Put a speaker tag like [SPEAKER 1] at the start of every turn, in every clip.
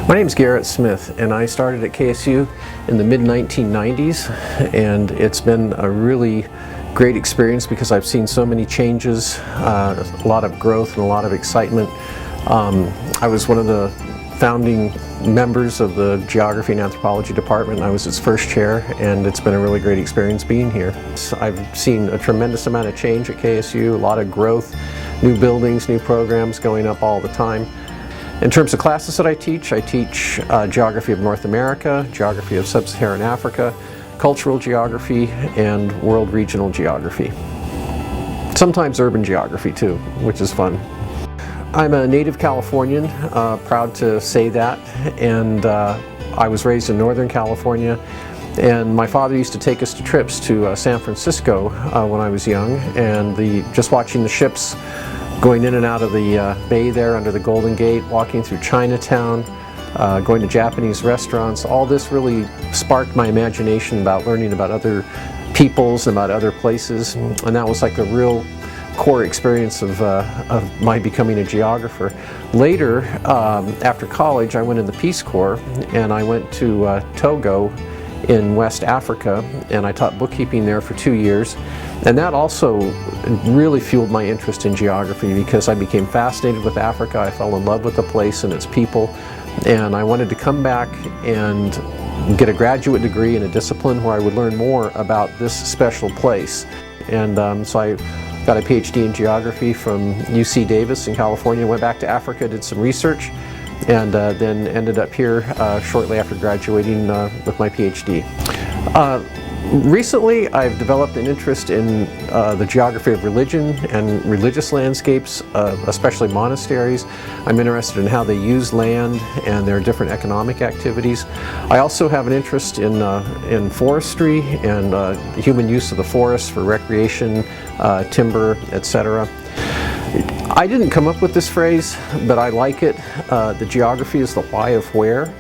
[SPEAKER 1] My name is Garrett Smith, and I started at KSU in the mid-1990s, and it's been a really great experience because I've seen so many changes, a lot of growth and a lot of excitement. I was one of the founding members of the Geography and Anthropology department. I was its first chair, and it's been a really great experience being here. I've seen a tremendous amount of change at KSU, a lot of growth, new buildings, new programs going up all the time. In terms of classes that I teach Geography of North America, Geography of Sub-Saharan Africa, Cultural Geography, and World Regional Geography. Sometimes Urban Geography too, which is fun. I'm a native Californian, proud to say that, and I was raised in Northern California, and my father used to take us to trips to San Francisco when I was young, and just watching the ships going in and out of the bay there under the Golden Gate, walking through Chinatown, going to Japanese restaurants, all this really sparked my imagination about learning about other peoples and about other places, and that was like a real core experience of my becoming a geographer. Later, after college, I went in the Peace Corps, and I went to Togo in West Africa, and I taught bookkeeping there for 2 years. And that also really fueled my interest in geography because I became fascinated with Africa. I fell in love with the place and its people, and I wanted to come back and get a graduate degree in a discipline where I would learn more about this special place. And so I got a Ph.D. in geography from UC Davis in California, went back to Africa, did some research, and then ended up here shortly after graduating with my Ph.D. Recently, I've developed an interest in the geography of religion and religious landscapes, especially monasteries. I'm interested in how they use land and their different economic activities. I also have an interest in forestry and the human use of the forest for recreation, timber, etc. I didn't come up with this phrase, but I like it. The geography is the why of where.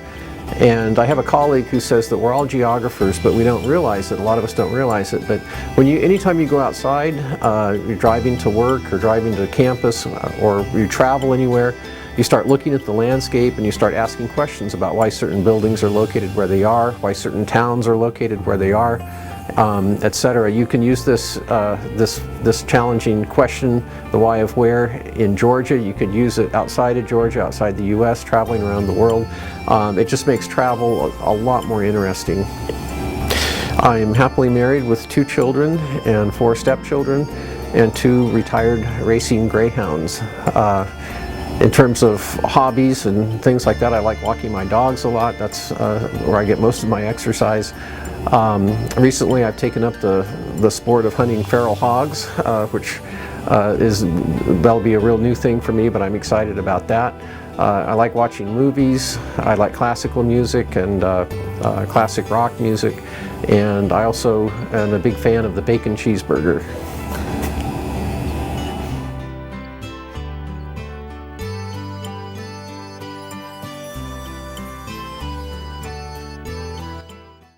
[SPEAKER 1] And I have a colleague who says that we're all geographers, but we don't realize it. A lot of us don't realize it. But anytime you go outside, you're driving to work or driving to campus or you travel anywhere, you start looking at the landscape and you start asking questions about why certain buildings are located where they are, why certain towns are located where they are, etc. You can use this challenging question, the why of where, in Georgia. You could use it outside of Georgia, outside the U.S., traveling around the world. It just makes travel a lot more interesting. I am happily married with 2 children and 4 stepchildren and 2 retired racing greyhounds. In terms of hobbies and things like that, I like walking my dogs a lot. That's where I get most of my exercise. Recently I've taken up the sport of hunting feral hogs, which that'll be a real new thing for me, but I'm excited about that. I like watching movies. I like classical music and classic rock music, and I also am a big fan of the bacon cheeseburger.